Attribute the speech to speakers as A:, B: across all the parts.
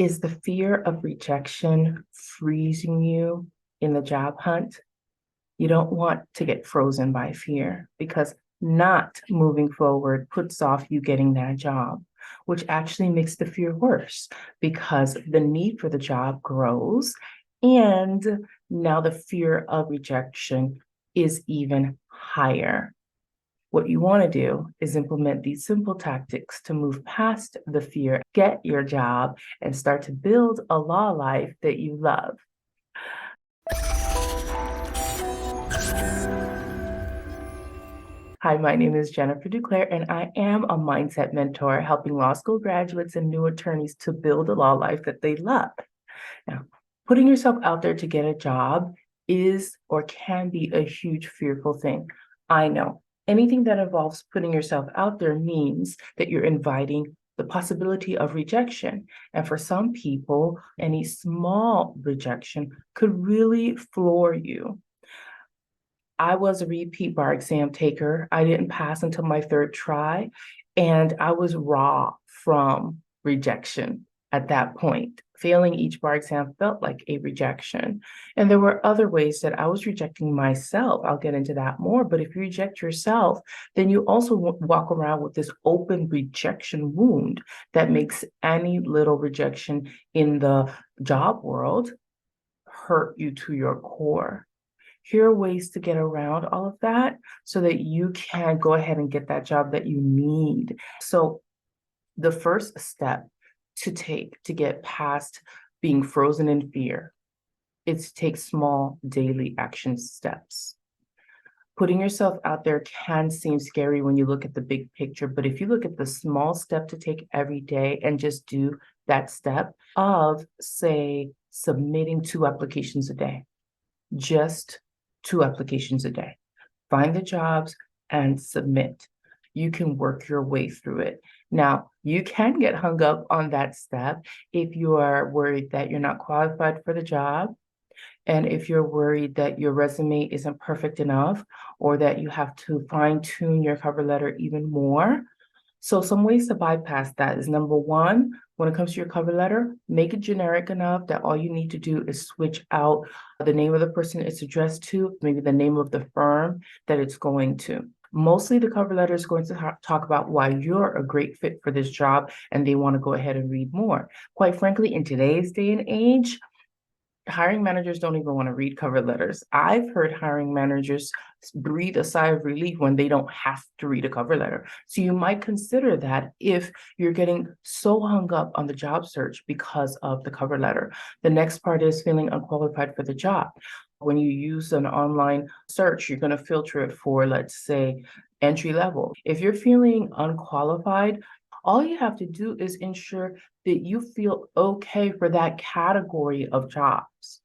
A: Is the fear of rejection freezing you in the job hunt? You don't want to get frozen by fear because not moving forward puts off you getting that job, which actually makes the fear worse because the need for the job grows. And now the fear of rejection is even higher. What you want to do is implement these simple tactics to move past the fear, get your job, and start to build a law life that you love. Hi, my name is Jennifer Duclair, and I am a mindset mentor helping law school graduates and new attorneys to build a law life that they love. Now, putting yourself out there to get a job is or can be a huge fearful thing. I know. Anything that involves putting yourself out there means that you're inviting the possibility of rejection. And for some people, any small rejection could really floor you. I was a repeat bar exam taker. I didn't pass until my third try, and I was raw from rejection at that point. Failing each bar exam felt like a rejection. And there were other ways that I was rejecting myself. I'll get into that more. But if you reject yourself, then you also walk around with this open rejection wound that makes any little rejection in the job world hurt you to your core. Here are ways to get around all of that so that you can go ahead and get that job that you need. So the first step to take to get past being frozen in fear is to take small daily action steps. Putting yourself out there can seem scary when you look at the big picture, but if you look at the small step to take every day and just do that step of, say, submitting 2 applications a day, just 2 applications a day. Find the jobs and submit. You can work your way through it. Now, you can get hung up on that step if you are worried that you're not qualified for the job, and if you're worried that your resume isn't perfect enough, or that you have to fine-tune your cover letter even more. So some ways to bypass that is number one, when it comes to your cover letter, make it generic enough that all you need to do is switch out the name of the person it's addressed to, maybe the name of the firm that it's going to. Mostly the cover letter is going to talk about why you're a great fit for this job and they want to go ahead and read more. Quite frankly, in today's day and age, hiring managers don't even want to read cover letters. I've heard hiring managers breathe a sigh of relief when they don't have to read a cover letter. So you might consider that if you're getting so hung up on the job search because of the cover letter. The next part is feeling unqualified for the job. When you use an online search, you're going to filter it for, let's say, entry level. If you're feeling unqualified, all you have to do is ensure that you feel okay for that category of jobs.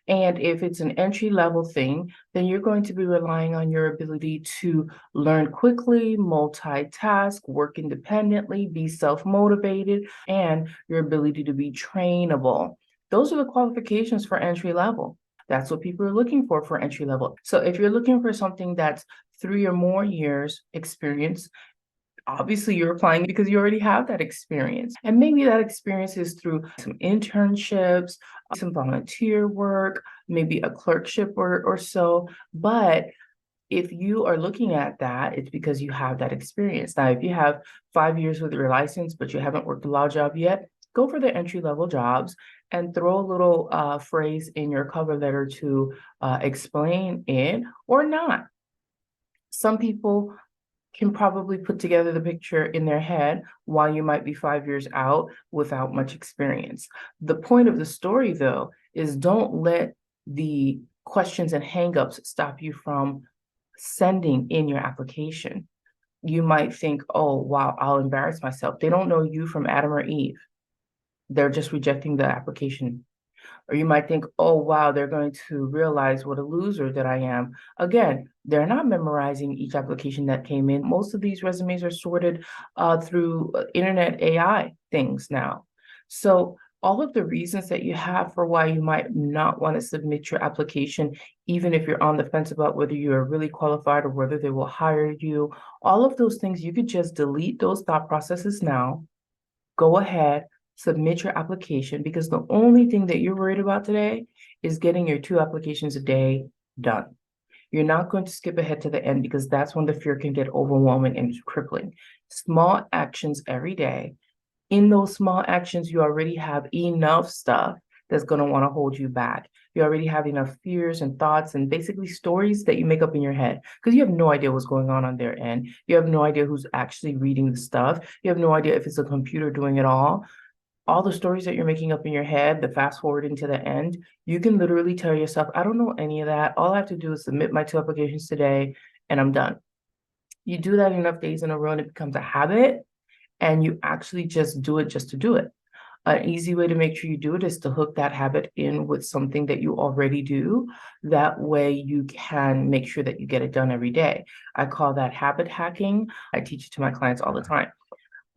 A: And if it's an entry level thing, then you're going to be relying on your ability to learn quickly, multitask, work independently, be self-motivated, and your ability to be trainable. Those are the qualifications for entry level. That's what people are looking for entry level. So if you're looking for something that's 3 or more years experience, obviously you're applying because you already have that experience. And maybe that experience is through some internships, some volunteer work, maybe a clerkship or so. But if you are looking at that, it's because you have that experience. Now, if you have 5 years with your license, but you haven't worked a law job yet, go for the entry level jobs and throw a little phrase in your cover letter to explain it or not. Some people can probably put together the picture in their head while you might be 5 years out without much experience. The point of the story, though, is don't let the questions and hangups stop you from sending in your application. You might think, oh, wow, I'll embarrass myself. They don't know you from Adam or Eve. They're just rejecting the application. Or you might think, oh, wow, they're going to realize what a loser that I am. Again, they're not memorizing each application that came in. Most of these resumes are sorted through internet AI things now. So all of the reasons that you have for why you might not want to submit your application, even if you're on the fence about whether you are really qualified or whether they will hire you, all of those things, you could just delete those thought processes now. Go ahead, submit your application, because the only thing that you're worried about today is getting your 2 applications a day done. You're not going to skip ahead to the end, because that's when the fear can get overwhelming and crippling. Small actions every day. In those small actions, you already have enough stuff that's going to want to hold you back. You already have enough fears and thoughts and basically stories that you make up in your head, because you have no idea what's going on their end. You have no idea who's actually reading the stuff. You have no idea if it's a computer doing it all. All the stories that you're making up in your head, the fast forwarding to the end, you can literally tell yourself, I don't know any of that. All I have to do is submit my 2 applications today and I'm done. You do that enough days in a row and it becomes a habit, and you actually just do it just to do it. An easy way to make sure you do it is to hook that habit in with something that you already do. That way you can make sure that you get it done every day. I call that habit hacking. I teach it to my clients all the time.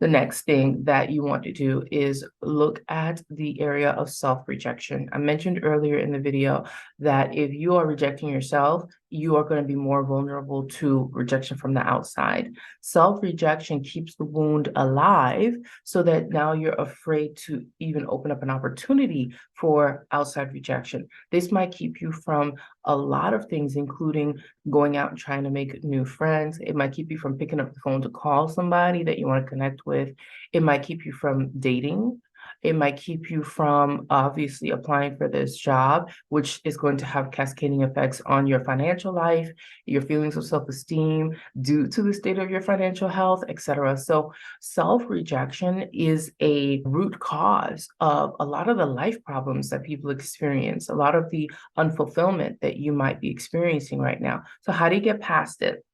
A: The next thing that you want to do is look at the area of self-rejection. I mentioned earlier in the video that if you are rejecting yourself, you are going to be more vulnerable to rejection from the outside. Self-rejection keeps the wound alive, so that now you're afraid to even open up an opportunity for outside rejection. This might keep you from a lot of things, including going out and trying to make new friends. It might keep you from picking up the phone to call somebody that you want to connect with. It might keep you from dating. It might keep you from obviously applying for this job, which is going to have cascading effects on your financial life, your feelings of self-esteem due to the state of your financial health, etc. So self-rejection is a root cause of a lot of the life problems that people experience, a lot of the unfulfillment that you might be experiencing right now. So how do you get past it?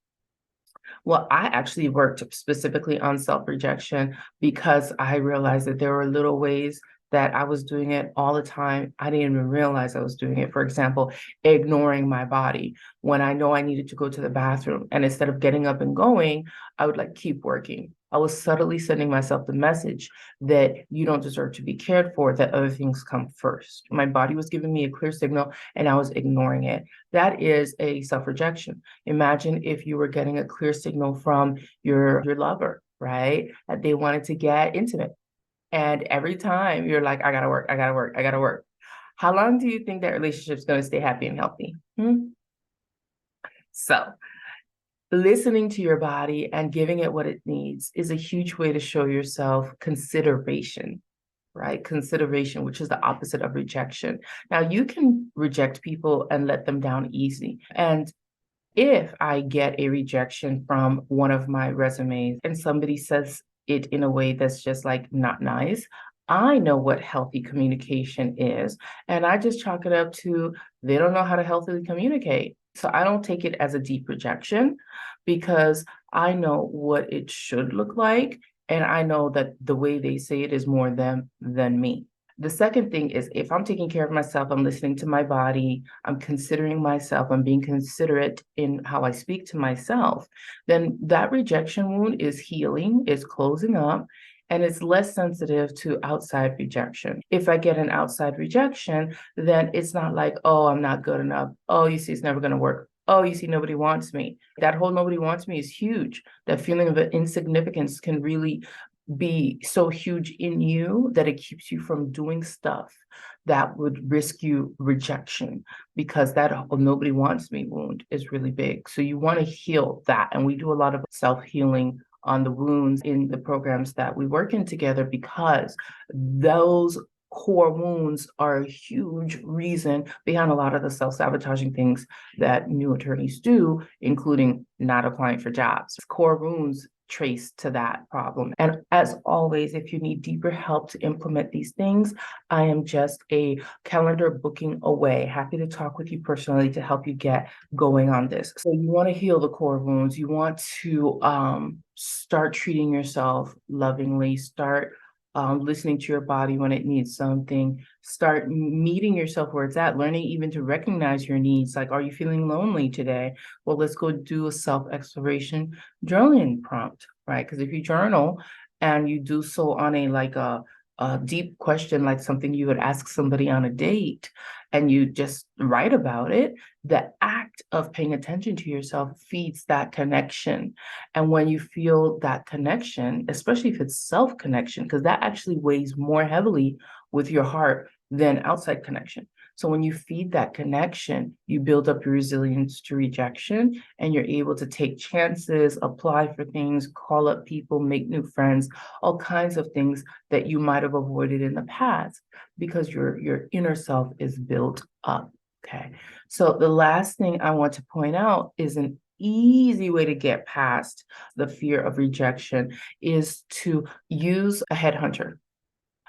A: Well, I actually worked specifically on self-rejection because I realized that there were little ways that I was doing it all the time. I didn't even realize I was doing it. For example, ignoring my body when I know I needed to go to the bathroom. And instead of getting up and going, I would like keep working. I was subtly sending myself the message that you don't deserve to be cared for, that other things come first. My body was giving me a clear signal and I was ignoring it. That is a self-rejection. Imagine if you were getting a clear signal from your lover, right? That they wanted to get intimate. And every time you're like, I gotta work, I gotta work, I gotta work. How long do you think that relationship's gonna stay happy and healthy? So listening to your body and giving it what it needs is a huge way to show yourself consideration, right? Consideration, which is the opposite of rejection. Now, you can reject people and let them down easy. And if I get a rejection from one of my resumes and somebody says it in a way that's just like not nice, I know what healthy communication is. And I just chalk it up to they don't know how to healthily communicate. So I don't take it as a deep rejection, because I know what it should look like. And I know that the way they say it is more them than me. The second thing is, if I'm taking care of myself, I'm listening to my body, I'm considering myself, I'm being considerate in how I speak to myself, then that rejection wound is healing, is closing up, and it's less sensitive to outside rejection. If I get an outside rejection, then it's not like, oh, I'm not good enough. Oh, you see, it's never going to work. Oh, you see, nobody wants me. That whole nobody wants me is huge. That feeling of insignificance can really be so huge in you that it keeps you from doing stuff that would risk you rejection, because that nobody wants me wound is really big. So you want to heal that. And we do a lot of self-healing on the wounds in the programs that we work in together, because those core wounds are a huge reason behind a lot of the self-sabotaging things that new attorneys do, including not applying for jobs. Core wounds trace to that problem. And as always, if you need deeper help to implement these things, I am just a calendar booking away. Happy to talk with you personally to help you get going on this. So you want to heal the core wounds. You want to start treating yourself lovingly, start listening to your body when it needs something, start meeting yourself where it's at, learning even to recognize your needs. Like, are you feeling lonely today? Well, let's go do a self-exploration journaling prompt, right? Because if you journal and you do so on a a deep question, like something you would ask somebody on a date, and you just write about it, the act of paying attention to yourself feeds that connection. And when you feel that connection, especially if it's self connection, because that actually weighs more heavily with your heart than outside connection. So when you feed that connection, you build up your resilience to rejection, and you're able to take chances, apply for things, call up people, make new friends, all kinds of things that you might have avoided in the past because your inner self is built up. Okay. So the last thing I want to point out is an easy way to get past the fear of rejection is to use a headhunter.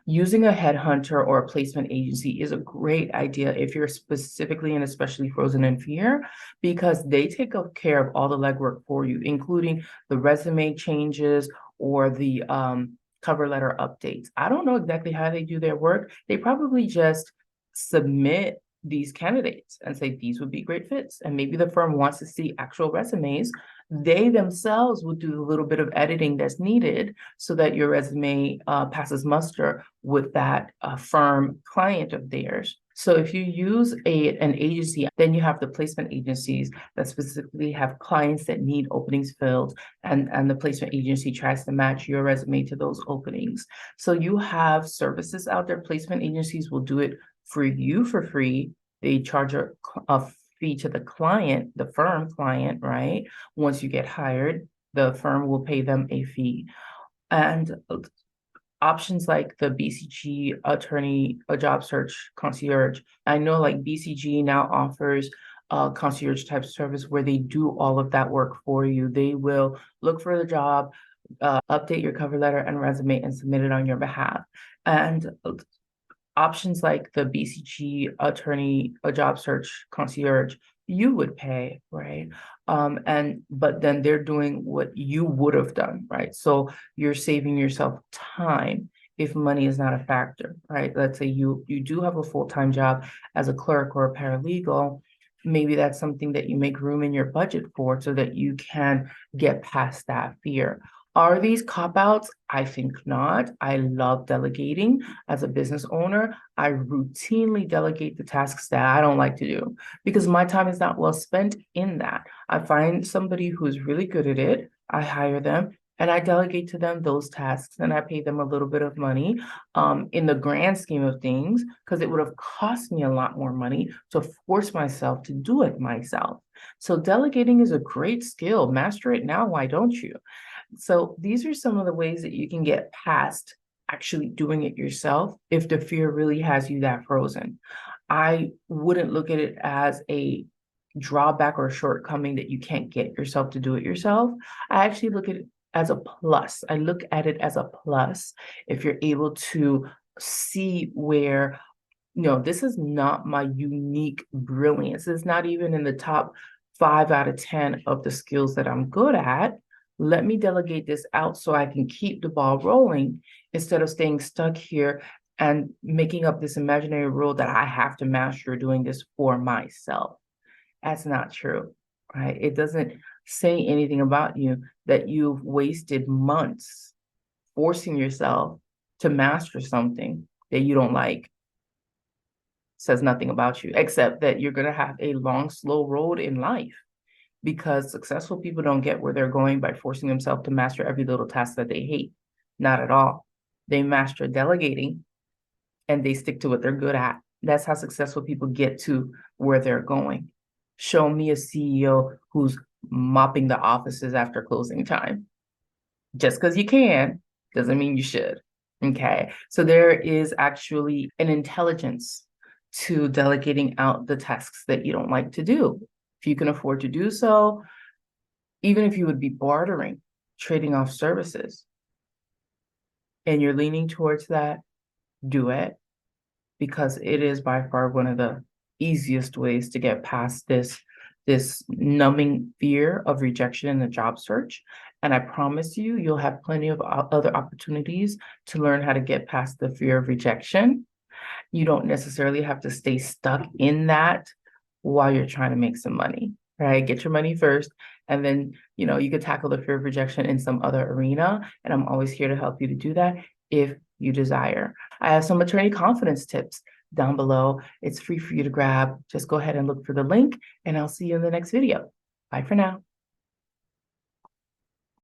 A: Using a headhunter or a placement agency is a great idea if you're specifically and especially frozen in fear, because they take care of all the legwork for you, including the resume changes or the cover letter updates. I don't know exactly how they do their work. They probably just submit these candidates and say these would be great fits. And maybe the firm wants to see actual resumes. They themselves will do a little bit of editing that's needed so that your resume passes muster with that firm client of theirs. So if you use an agency, then you have the placement agencies that specifically have clients that need openings filled, and the placement agency tries to match your resume to those openings. So you have services out there. Placement agencies will do it for you for free. They charge a fee to the client, the firm client, right? Once you get hired, the firm will pay them a fee. And options like the BCG attorney, a job search concierge. I know like BCG now offers a concierge type service where they do all of that work for you. They will look for the job, update your cover letter and resume, and submit it on your behalf. And options like the BCG attorney, a job search concierge, you would pay, right? But then they're doing what you would have done, right? So you're saving yourself time if money is not a factor, right? Let's say you do have a full-time job as a clerk or a paralegal. Maybe that's something that you make room in your budget for so that you can get past that fear. Are these cop outs? I think not. I love delegating. As a business owner, I routinely delegate the tasks that I don't like to do because my time is not well spent in that. I find somebody who's really good at it, I hire them, and I delegate to them those tasks, and I pay them a little bit of money in the grand scheme of things, because it would have cost me a lot more money to force myself to do it myself. So delegating is a great skill. Master it now. Why don't you? So these are some of the ways that you can get past actually doing it yourself if the fear really has you that frozen. I wouldn't look at it as a drawback or shortcoming that you can't get yourself to do it yourself. I actually look at it as a plus. I look at it as a plus if you're able to see where, this is not my unique brilliance. It's not even in the top 5 out of 10 of the skills that I'm good at. Let me delegate this out so I can keep the ball rolling instead of staying stuck here and making up this imaginary rule that I have to master doing this for myself. That's not true, right? It doesn't say anything about you that you've wasted months forcing yourself to master something that you don't like. Says nothing about you, except that you're going to have a long, slow road in life, because successful people don't get where they're going by forcing themselves to master every little task that they hate. Not at all. They master delegating and they stick to what they're good at. That's how successful people get to where they're going. Show me a CEO who's mopping the offices after closing time. Just because you can doesn't mean you should. Okay. So there is actually an intelligence to delegating out the tasks that you don't like to do. If you can afford to do so, even if you would be bartering, trading off services, and you're leaning towards that, do it, because it is by far one of the easiest ways to get past this numbing fear of rejection in the job search. And I promise you, you'll have plenty of other opportunities to learn how to get past the fear of rejection. You don't necessarily have to stay stuck in that while you're trying to make some money, right? Get your money first, and then, you could tackle the fear of rejection in some other arena. And I'm always here to help you to do that if you desire. I have some attorney confidence tips down below. It's free for you to grab. Just go ahead and look for the link, and I'll see you in the next video. Bye for now.